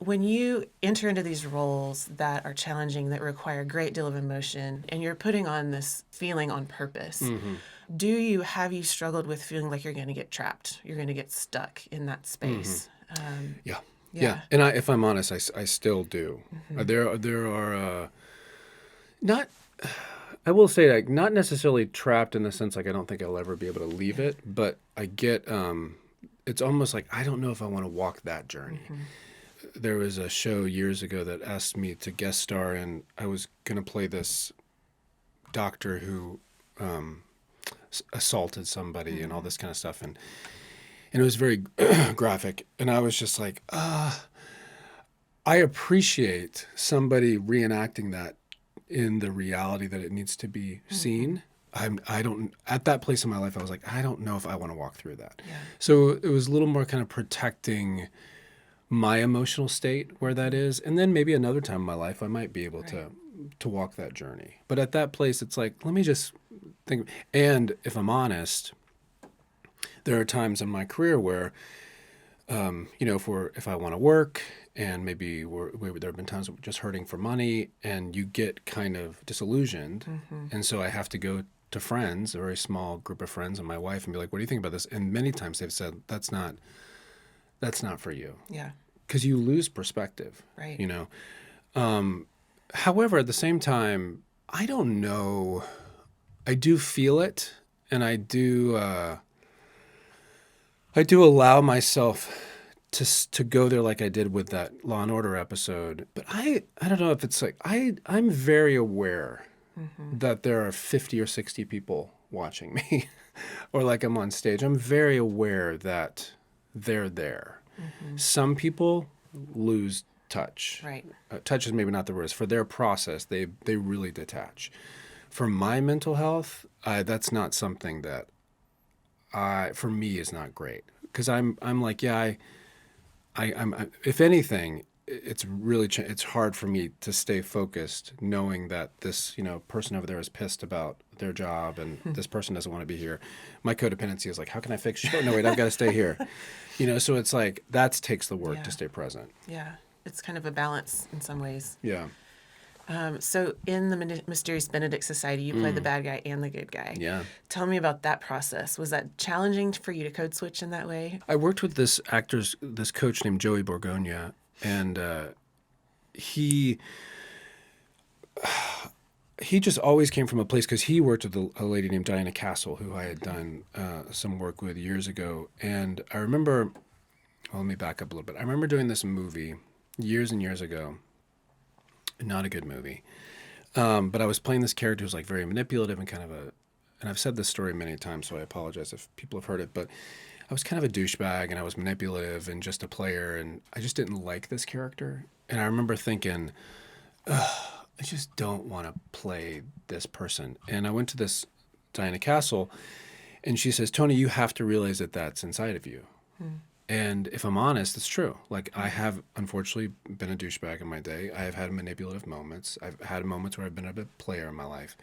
when you enter into these roles that are challenging, that require a great deal of emotion, and you're putting on this feeling on purpose, have you struggled with feeling like you're going to get trapped? You're going to get stuck in that space? Yeah. Yeah. And if I'm honest, I still do. There are not. I will say, like, not necessarily trapped in the sense like I don't think I'll ever be able to leave it, but I get. It's almost like I don't know if I want to walk that journey. There was a show years ago that asked me to guest star, and I was going to play this doctor who assaulted somebody and all this kind of stuff, and it was very graphic, and I was just like, I appreciate somebody reenacting that in the reality that it needs to be seen. I don't, at that place in my life, I was like, I don't know if I want to walk through that. Yeah. So it was a little more kind of protecting my emotional state where that is. And then maybe another time in my life, I might be able to walk that journey. But at that place, it's like, let me just think. And if I'm honest, there are times in my career where, if I want to work and maybe there have been times we're just hurting for money and you get kind of disillusioned. And so I have to go to friends, a very small group of friends and my wife, and be like, what do you think about this? And many times they've said, that's not for you. Yeah. Because you lose perspective. Right. However, at the same time, I don't know. I do feel it, and I do allow myself to go there like I did with that Law and Order episode. But I don't know if it's like I'm very aware that there are 50 or 60 people watching me, or like I'm on stage. I'm very aware that they're there. Some people lose touch. Right. Touch is maybe not the word. For their process, they really detach. For my mental health, that's not something that for me is not great, because I'm like, yeah, I'm if anything, it's really it's hard for me to stay focused knowing that this person over there is pissed about their job and this person doesn't want to be here. My codependency is like, how can I fix you? No, wait, I've got to stay here. So it's like that takes the work to stay present. Yeah, it's kind of a balance in some ways. Yeah. So in the Mysterious Benedict Society, you play the bad guy and the good guy. Yeah. Tell me about that process. Was that challenging for you to code switch in that way? I worked with this coach named Joey Borgogna, and he just always came from a place, because he worked with a lady named Diana Castle, who I had done some work with years ago. And I remember, let me back up a little bit. I remember doing this movie years and years ago. Not a good movie. But I was playing this character who's like very manipulative and kind of and I've said this story many times, so I apologize if people have heard it, but I was kind of a douchebag and I was manipulative and just a player, and I just didn't like this character. And I remember thinking, I just don't want to play this person. And I went to this Diana Castle, and she says, Tony, you have to realize that that's inside of you. And if I'm honest, it's true. Like, I have, unfortunately, been a douchebag in my day. I have had manipulative moments. I've had moments where I've been a bit player in my life.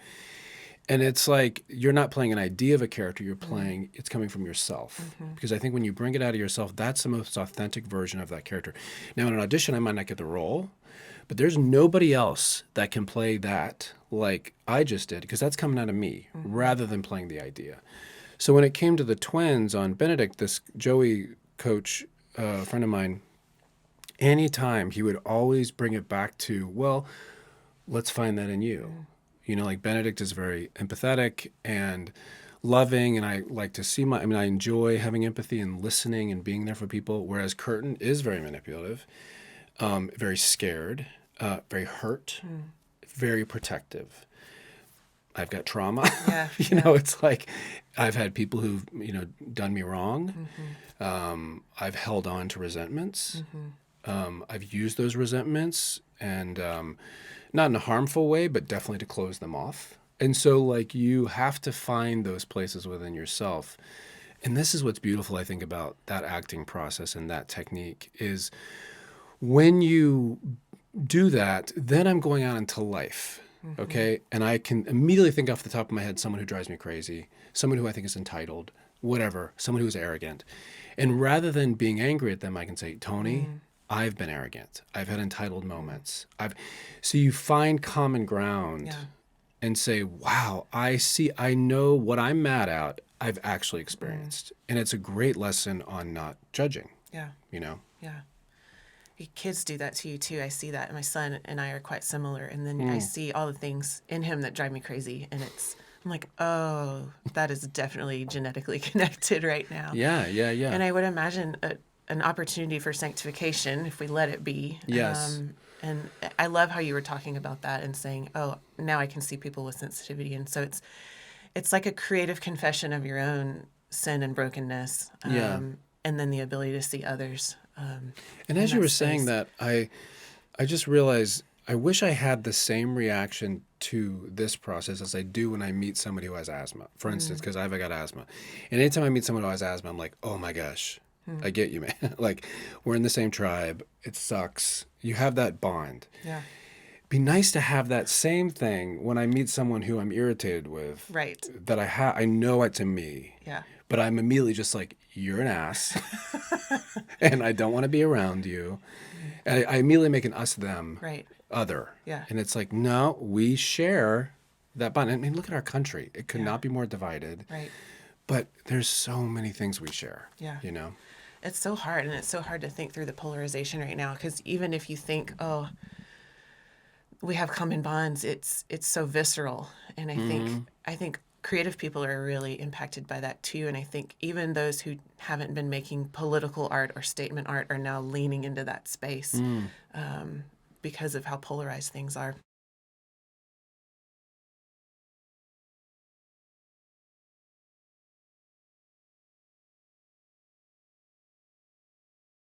And it's like, you're not playing an idea of a character. You're playing, it's coming from yourself. Because I think when you bring it out of yourself, that's the most authentic version of that character. Now, in an audition, I might not get the role, but there's nobody else that can play that like I just did, because that's coming out of me rather than playing the idea. So when it came to the twins on Benedict, this Joey coach, a friend of mine, anytime he would always bring it back to, well, let's find that in you. Like Benedict is very empathetic and loving, and I like to see I enjoy having empathy and listening and being there for people, whereas Curtin is very manipulative, very scared, very hurt, very protective. I've got trauma. Yeah, It's like I've had people who've, done me wrong. I've held on to resentments. I've used those resentments, and not in a harmful way, but definitely to close them off. And so, like, you have to find those places within yourself. And this is what's beautiful, I think, about that acting process and that technique is when you do that, then I'm going out into life. Okay. And I can immediately think off the top of my head, someone who drives me crazy, someone who I think is entitled, whatever, someone who is arrogant. And rather than being angry at them, I can say, Tony, I've been arrogant. I've had entitled moments. So you find common ground Yeah. and say, wow, I know what I'm mad at, I've actually experienced. And it's a great lesson on not judging, Yeah. you know? Yeah. Your kids do that to you too. I see that. My son and I are quite similar. And then I see all the things in him that drive me crazy. And I'm like, oh, that is definitely genetically connected right now. Yeah, yeah, yeah. And I would imagine an opportunity for sanctification if we let it be. Yes. And I love how you were talking about that and saying, oh, now I can see people with sensitivity. And so it's like a creative confession of your own sin and brokenness. Yeah. And then the ability to see others. And as you were saying that, I just realized I wish I had the same reaction to this process as I do when I meet somebody who has asthma. For instance, because I've got asthma. And anytime I meet someone who has asthma, I'm like, oh my gosh, I get you, man. Like, we're in the same tribe. It sucks. You have that bond. Yeah. Be nice to have that same thing when I meet someone who I'm irritated with. Right. That I know it's a me. Yeah. But I'm immediately just like, you're an ass. And I don't want to be around you. And I immediately make an us them Right. other. Yeah. And it's like, no, we share that bond. I mean, look at our country. It could Yeah. not be more divided. Right. But there's so many things we share. Yeah. You know? It's so hard, and it's so hard to think through the polarization right now, because even if you think, oh, we have common bonds, it's so visceral. And I think creative people are really impacted by that too. And I think even those who haven't been making political art or statement art are now leaning into that space because of how polarized things are.